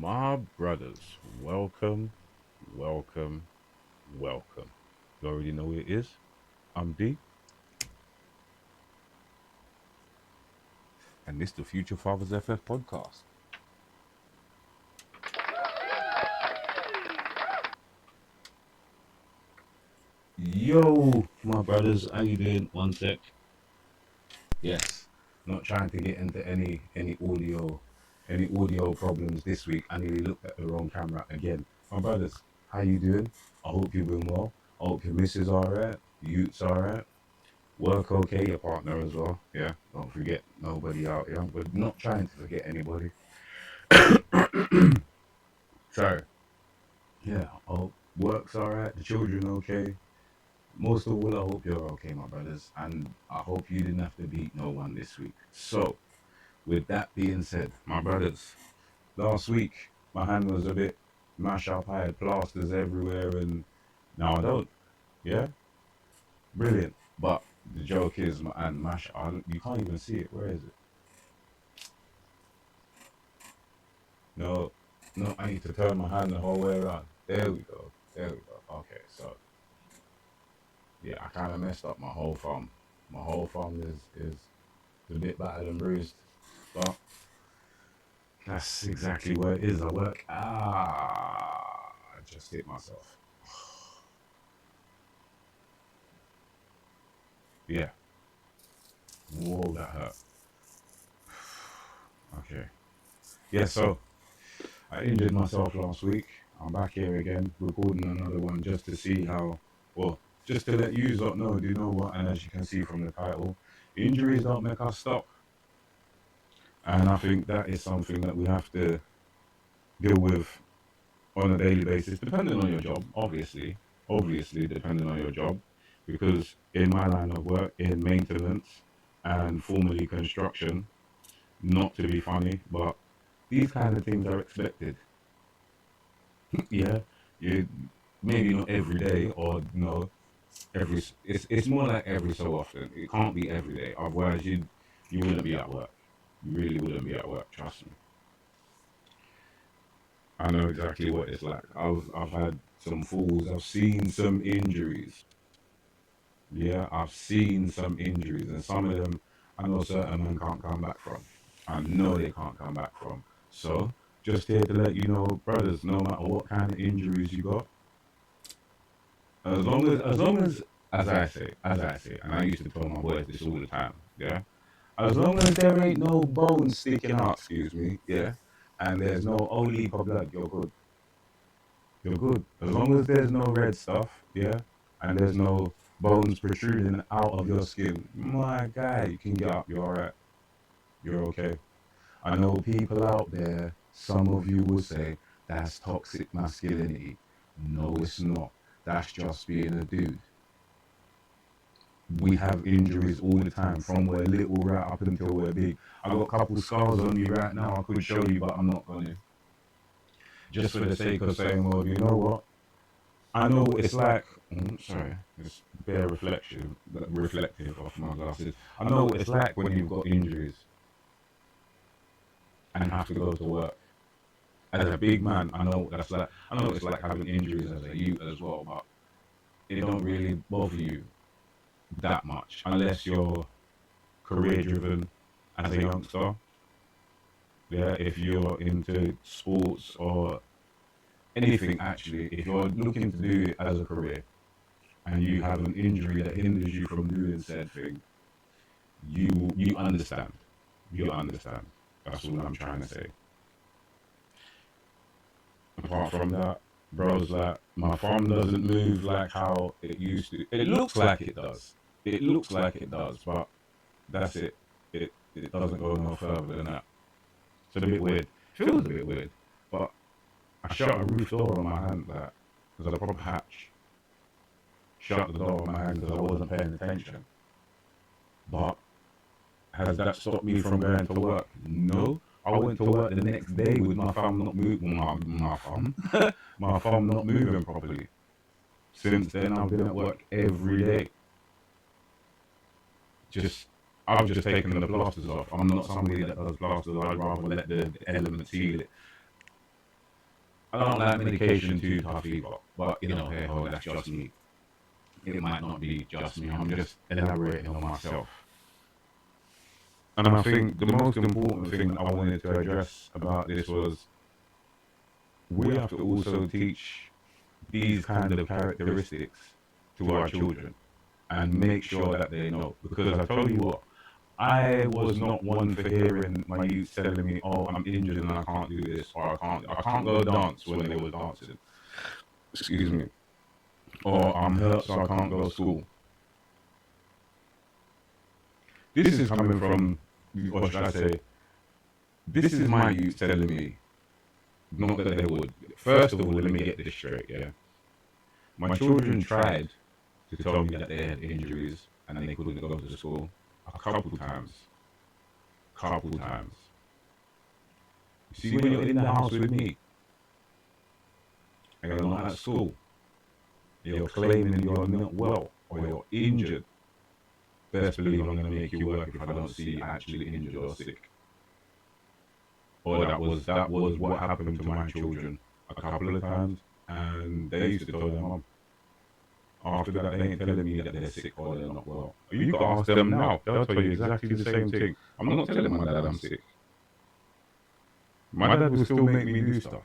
My brothers, welcome, welcome, welcome. You already know who it is. I'm D, and this the Future Fathers FF podcast. Yo, my brothers, how you doing? One sec. Yes, not trying to get into any audio problems this week. I nearly looked at the wrong camera again. My brothers, how you doing? I hope you're doing well. I hope your missus alright, youth's alright. Work okay, your partner as well. Yeah, don't forget nobody out here. We're not trying to forget anybody. So, yeah, I hope work's alright, the children okay. Most of all, I hope you're okay, my brothers. And I hope you didn't have to beat no one this week. So, with that being said, my brothers, last week my hand was a bit mash up. I had plasters everywhere, and now I don't. Yeah, brilliant. But the joke is, and mash, you can't even see it. Where is it? No, no, I need to turn my hand the whole way around. There we go. There we go. Okay, so yeah, I kind of messed up my whole thumb. My whole thumb is a bit battered and bruised, but that's exactly what it is. I work. I just hit myself. Yeah. Whoa, that hurt. Okay. Yeah, so I injured myself last week. I'm back here again, recording another one just to see how, well, just to let you lot know, do you know what? And as you can see from the title, injuries don't make us stop. And I think that is something that we have to deal with on a daily basis, depending on your job, obviously, depending on your job. Because in my line of work, in maintenance and formerly construction, not to be funny, but these kind of things are expected. Yeah, you maybe not every day or no it's more like every so often. It can't be every day, otherwise you wouldn't be at work. You really wouldn't be at work, trust me. I know exactly what it's like. I've had some falls, I've seen some injuries. Yeah, I've seen some injuries, and some of them I know certain men can't come back from. I know they can't come back from. So just here to let you know, brothers, no matter what kind of injuries you got, as I say, and I used to tell my boys this all the time, yeah. As long as there ain't no bones sticking out, excuse me, yeah, and there's no holy for blood, you're good. You're good. As long as there's no red stuff, yeah, and there's no bones protruding out of your skin, my guy, you can get up, you're alright. You're okay. I know people out there, some of you will say, that's toxic masculinity. No, it's not. That's just being a dude. We have injuries all the time, from we're little right up until we're big. I got a couple scars on me right now. I could show you, but I'm not gonna. Just for the sake of saying, well, you know what? I know what it's like. Sorry, it's bare reflective of my glasses. I know what it's like when you've got injuries and have to go to work. As a big man, I know what that's like. I know what it's like having injuries as a youth as well, but it don't really bother you that much unless you're career driven as a youngster. Yeah, if you're into sports or anything actually, if you're looking to do it as a career and you have an injury that hinders you from doing said thing, you understand. You understand. That's all I'm trying to say. Apart from that, bro's like my thumb doesn't move like how it used to. It looks like it does. It looks like it does, but that's it. It doesn't go no further than that. It's a bit weird. Feels a bit weird, but I shut a roof door on my hand like because I proper hatch. Shut the door on my hand because I wasn't paying attention. But has that stopped me from going to work? No. I went to work the next day with my thumb not moving. My thumb, my thumb not moving properly. Since then, I've been at work every day. Just, I've just taken the plasters off. I'm not somebody that does plasters. I'd rather let the elements heal it. I don't like medication too tough either. But you know, hey ho, that's just me. It might not be just me. I'm just elaborating on myself. And I think the most important thing I wanted to address about this was we have to also teach these kind of characteristics to our children and make sure that they know. Because I tell you what, I was not one for hearing my youth telling me, "Oh, I'm injured and I can't do this, or I can't go dance" when they were dancing. Excuse me. Or I'm hurt, so I can't go to school. This is coming from, or should I say, this is my youth telling me, not that they would. First of all, let me get this straight, yeah. My children tried to tell me that they had injuries and they couldn't go to school a couple times. Couple times. You see, when you're in the house with me and you're not at school, you're claiming you're not well or you're injured, best believe I'm going to make you work if I don't see you actually injured or sick. Or that was what happened to my children a couple of times, and they used to tell their mum. After that, they ain't telling me that they're sick or they're not well. You can ask them now; they'll tell you exactly the same thing. I'm not telling my dad I'm sick. My dad will still make me do stuff.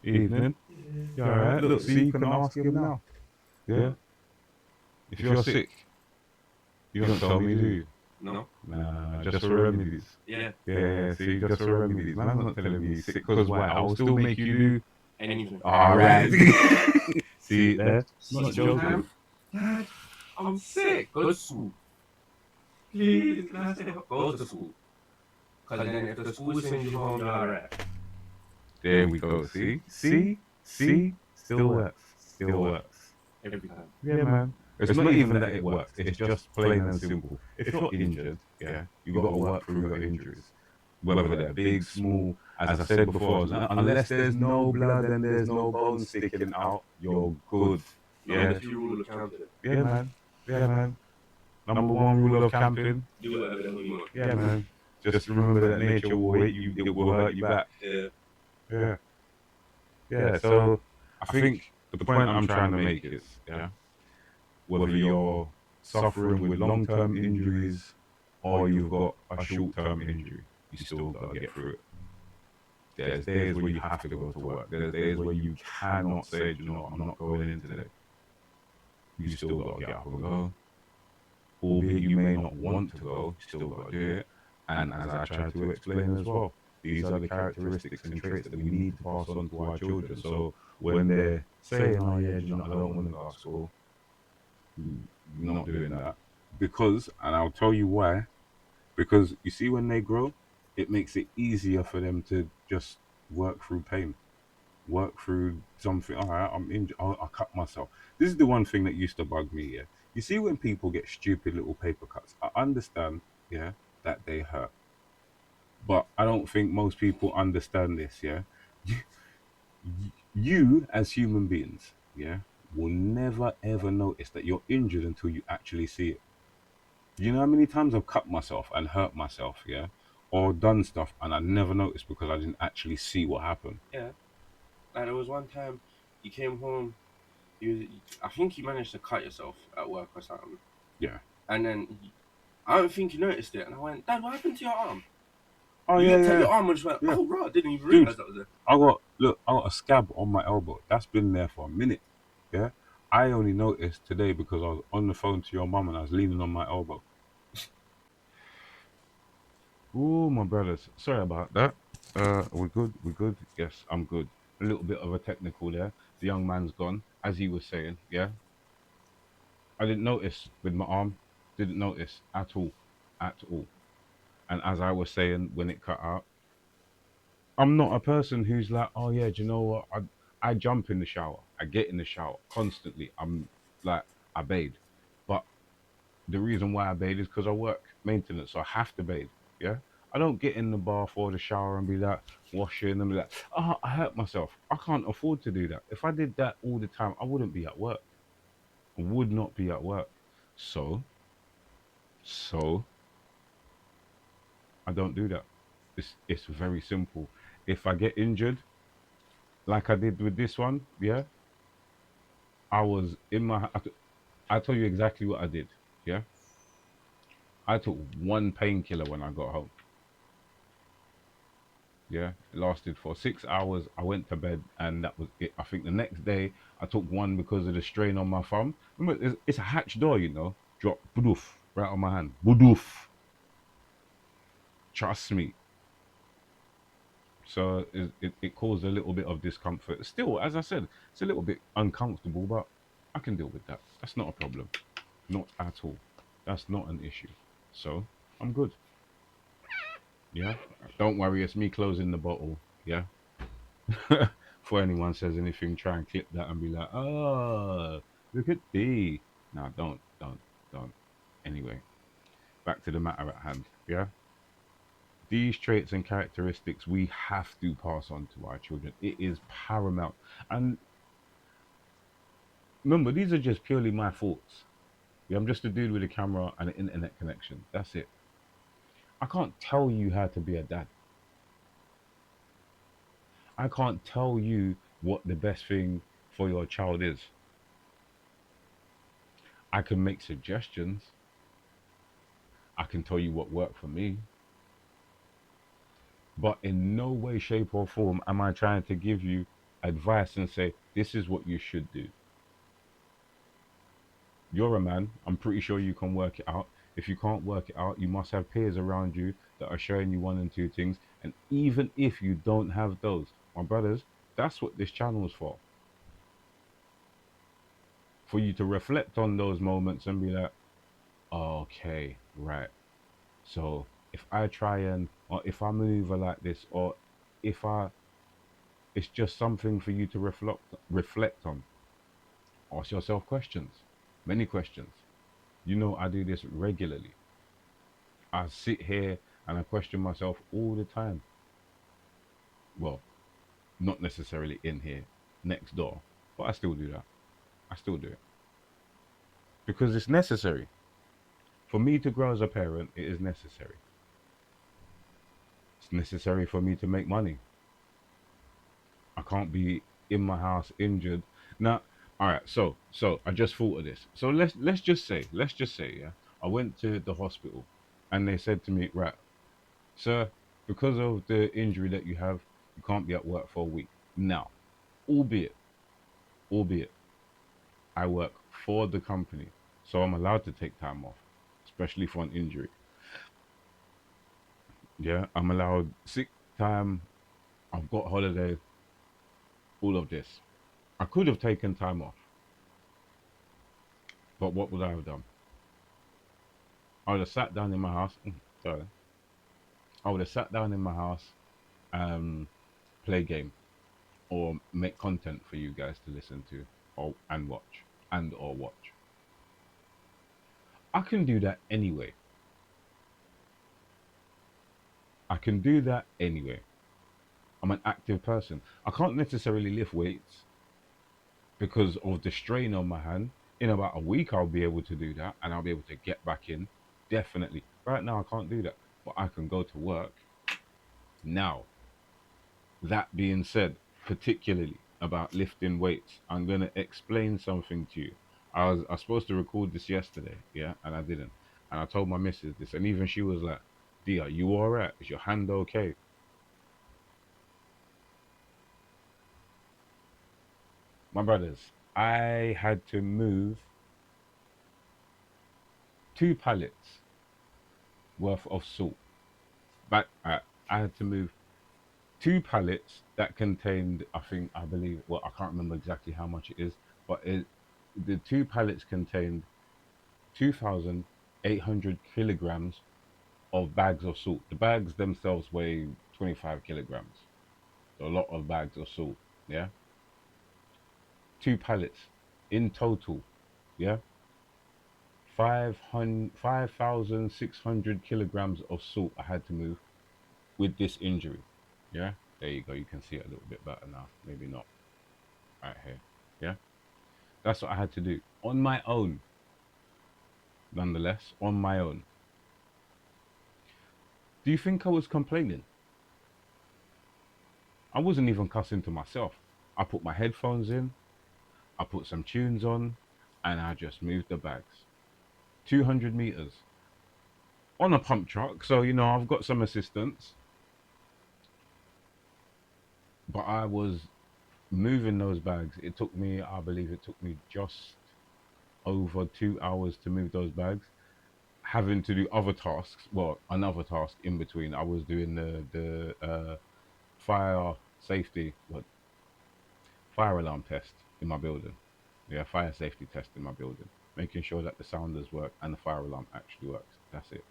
Evening. You alright? Look, see, you can ask him now. Yeah. If you're sick, you don't tell me, do you? No. Nah, just for remedies. Yeah. Yeah, see, just for remedies. Man's not telling me sick because why? I will still make you do. Anything. Alright. See, there? Not joking. Dad, I'm sick. Go to school. Please, can I stay home? Go to school. Because then if the school sends you home, you're alright. There we go. See? Still works. Still works. Every time. Yeah, man. It's not even that it works. It's just plain and simple. If you're injured, yeah, you got to work through your injuries. Whether they're big, small, as I said before, unless there's no blood and there's no bone sticking out, you're good. Number 2 rule of camping. Yeah, man. Yeah, man. Number 1 rule of camping. Do whatever the hell you want. Yeah, man. Just remember that nature will hate you. It will hurt you back. Yeah. Yeah. Yeah. So I think the point I'm trying to make is, yeah, whether you're suffering with long-term injuries or you've got a short-term injury, you still gotta get through it. There's days where you have to go to work. There's days where you cannot say, you know, I'm not going in today. You still gotta get up and go. Albeit you may not want to go, you still gotta do it. And as I tried to explain as well, these are the characteristics and traits that we need to pass on to our children. So when they're saying, "Oh yeah, you know, I don't want to go to school," you're not doing that because, and I'll tell you why. Because you see, when they grow, it makes it easier for them to just work through pain, work through something. All right, I'm injured. I cut myself. This is the one thing that used to bug me. Yeah, you see, when people get stupid little paper cuts, I understand. Yeah, that they hurt, but I don't think most people understand this. Yeah, you as human beings, yeah, will never ever notice that you're injured until you actually see it. You know how many times I've cut myself and hurt myself, yeah, or done stuff and I never noticed because I didn't actually see what happened. Yeah. Like there was one time you came home, I think you managed to cut yourself at work or something. Yeah. And then I don't think you noticed it. And I went, Dad, what happened to your arm? Oh you yeah, looked at yeah. your arm and just went, Yeah. oh, right, I didn't even Dude. realize that was there. I got a scab on my elbow. That's been there for a minute. Yeah. I only noticed today because I was on the phone to your mum and I was leaning on my elbow. Ooh, my brothers. Sorry about that. We're good. We're good. Yes, I'm good. A little bit of a technical there. The young man's gone, as he was saying. Yeah. I didn't notice with my arm. Didn't notice at all, at all. And as I was saying, when it cut out, I'm not a person who's like, oh yeah, do you know what? I jump in the shower. I get in the shower constantly. I'm like, I bathe. But the reason why I bathe is because I work maintenance, so I have to bathe. Yeah. I don't get in the bath or the shower and be like washing and be like, oh, I hurt myself. I can't afford to do that. If I did that all the time, I wouldn't be at work. I would not be at work. So I don't do that. It's very simple. If I get injured, like I did with this one, yeah, I was in my. I tell you exactly what I did. Yeah, I took one painkiller when I got home. Yeah, it lasted for 6 hours. I went to bed, and that was it. I think the next day I took one because of the strain on my thumb. Remember, it's a hatch door, you know. Drop, budoof, right on my hand. Budoof. Trust me. So it caused a little bit of discomfort. Still, as I said, it's a little bit uncomfortable, but I can deal with that. That's not a problem. Not at all. That's not an issue. So I'm good. Yeah. Don't worry, it's me closing the bottle. Yeah. Before anyone says anything, try and clip that and be like, oh, look at thee. No, don't. Anyway, back to the matter at hand. Yeah. These traits and characteristics we have to pass on to our children. It is paramount. And remember, these are just purely my thoughts. Yeah, I'm just a dude with a camera and an internet connection. That's it. I can't tell you how to be a dad. I can't tell you what the best thing for your child is. I can make suggestions. I can tell you what worked for me. But in no way, shape, or form am I trying to give you advice and say, this is what you should do. You're a man. I'm pretty sure you can work it out. If you can't work it out, you must have peers around you that are showing you one and two things. And even if you don't have those, my brothers, that's what this channel is for you to reflect on those moments and be like, oh, okay, right. So if I try and, or if I maneuver like this, or if I, it's just something for you to reflect on. Ask yourself questions, many questions. You know, I do this regularly. I sit here and I question myself all the time. Well, not necessarily in here, next door, but I still do that. I still do it because it's necessary. For me to grow as a parent, it is necessary. It's necessary for me to make money. I can't be in my house injured. Now, all right, so I just thought of this. So let's just say, yeah, I went to the hospital and they said to me, right, sir, because of the injury that you have, you can't be at work for a week. Now, albeit, albeit, I work for the company, so I'm allowed to take time off, especially for an injury. Yeah, I'm allowed sick time. I've got holiday, all of this. I could have taken time off, but what would I have done? I would have sat down in my house. Sorry, I would have sat down in my house, um, play game or make content for you guys to listen to or and watch and or watch. I can do that anyway. I can do that anyway. I'm an active person. I can't necessarily lift weights because of the strain on my hand. In about a week, I'll be able to do that and I'll be able to get back in. Definitely. Right now, I can't do that, but I can go to work now. That being said, particularly about lifting weights, I'm going to explain something to you. I was supposed to record this yesterday, yeah, and I didn't. And I told my missus this, and even she was like, "D, are you all right? Is your hand okay?" My brothers, I had to move 2 pallets worth of salt. Back, I had to move 2 pallets that contained, I believe, well, I can't remember exactly how much it is, but the 2 pallets contained 2,800 kilograms of bags of salt. The bags themselves weigh 25 kilograms. So a lot of bags of salt. Yeah. 2 pallets in total. Yeah. 5,600 kilograms of salt I had to move with this injury. Yeah. There you go. You can see it a little bit better now. Maybe not. Right here. Yeah. That's what I had to do on my own. Nonetheless, on my own. Do you think I was complaining? I wasn't even cussing to myself. I put my headphones in, I put some tunes on, and I just moved the bags. 200 meters on a pump truck. So, I've got some assistance, but I was moving those bags. I believe it took me just over 2 hours to move those bags, having to do other tasks. Well, another task in between. I was doing the fire safety, what, fire alarm test in my building. Yeah, fire safety test in my building, making sure that the sounders work and the fire alarm actually works. That's it.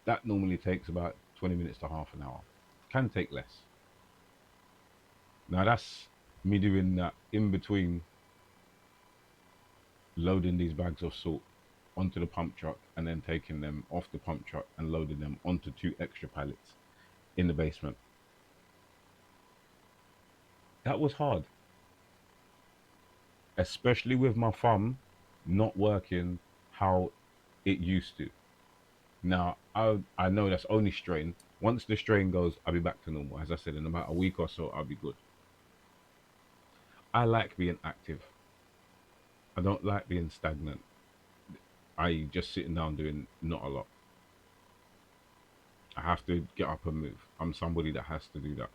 That normally takes about 20 minutes to half an hour. Can take less. Now that's me doing that in between loading these bags of salt onto the pump truck and then taking them off the pump truck and loading them onto two extra pallets in the basement. That was hard, especially with my thumb not working how it used to. Now, I know that's only strain. Once the strain goes, I'll be back to normal. As I said, in about a week or so, I'll be good. I like being active. I don't like being stagnant. I just sitting down doing not a lot. I have to get up and move. I'm somebody that has to do that.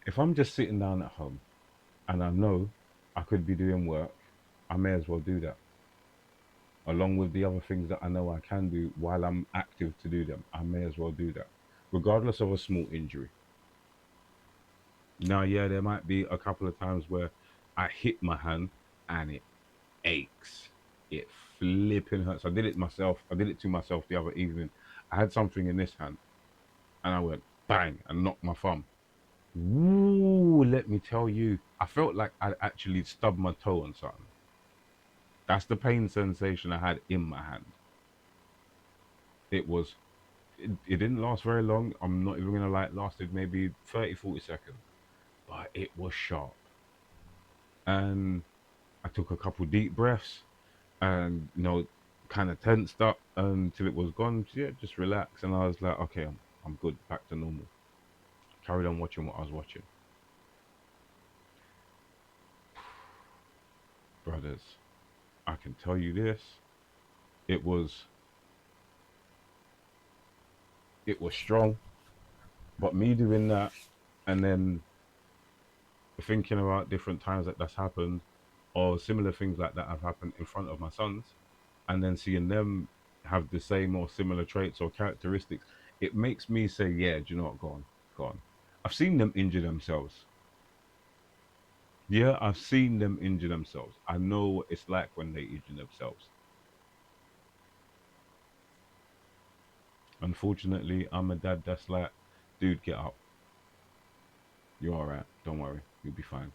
If I'm just sitting down at home and I know I could be doing work, I may as well do that. Along with the other things that I know I can do while I'm active to do them, I may as well do that, regardless of a small injury. Now, yeah, there might be a couple of times where I hit my hand and it aches. It flipping hurts. I did it myself. I did it to myself the other evening. I had something in this hand and I went bang and knocked my thumb. Ooh, let me tell you, I felt like I actually stubbed my toe on something. That's the pain sensation I had in my hand. It was, it didn't last very long. I'm not even gonna lie, it lasted maybe 30, 40 seconds, but it was sharp. And I took a couple deep breaths and, kind of tensed up until it was gone. Yeah, just relax. And I was like, okay, I'm good, back to normal. Carried on watching what I was watching. Brothers, I can tell you this. It was it was strong, but me doing that and then thinking about different times that that's happened or similar things like that have happened in front of my sons and then seeing them have the same or similar traits or characteristics, it makes me say, yeah, do you know what? Go on, go on. I've seen them injure themselves. Yeah, I've seen them injure themselves. I know what it's like when they injure themselves. Unfortunately, I'm a dad that's like, dude, get up. You're all right. Don't worry. You'll be fine.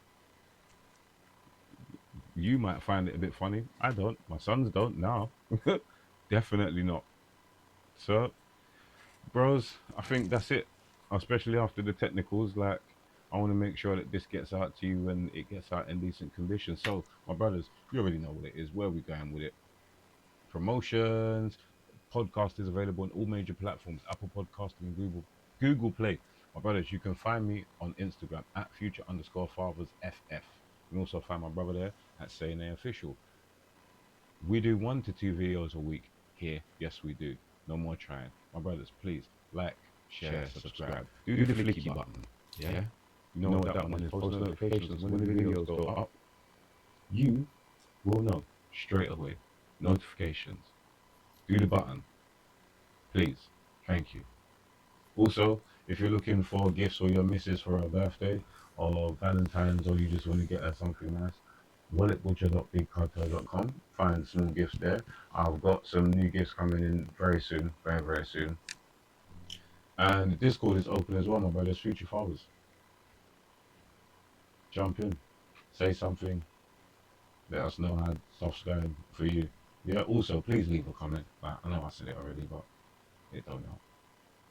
You might find it a bit funny. I don't. My sons don't now. Definitely not. So, bros, I think that's it. Especially after the technicals, like I want to make sure that this gets out to you and it gets out in decent condition. So, my brothers, you already know what it is. Where are we going with it? Promotions. Podcast is available on all major platforms: Apple Podcasting and Google Play. My brothers, you can find me on Instagram at future_fathers FF. You can also find my brother there at Saying Official. We do 1 to 2 videos a week here. Yes, we do. No more trying. My brothers, please like, share, subscribe. Do the flicky button. Yeah? You know what that one is. Post notifications when the videos go up. You will know straight away. Notifications. Do the button. Please. Thank you. Also, if you're looking for gifts for your missus for her birthday or Valentine's or you just want to get her something nice, walletbutcher.bigcartel.com. Find small gifts there. I've got some new gifts coming in very soon, very, very soon. And the Discord is open as well, my brothers, future fathers. Jump in, say something, let us know how stuff's going for you. Yeah, also, please leave a comment. Like, I know I said it already, but it don't help.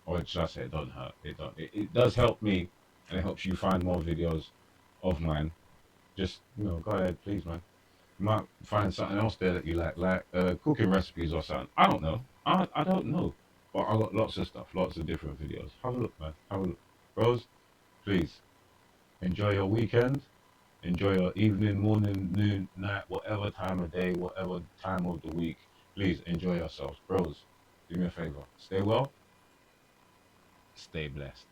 Or should I say it don't hurt? It does help me, and it helps you find more videos of mine. Just, go ahead, please, man. You might find something else there that you like cooking recipes or something. I don't know. I don't know. But I got lots of stuff, lots of different videos. Have a look, man. Have a look. Bros, please enjoy your weekend. Enjoy your evening, morning, noon, night, whatever time of day, whatever time of the week. Please enjoy yourselves. Bros, do me a favor. Stay well, stay blessed.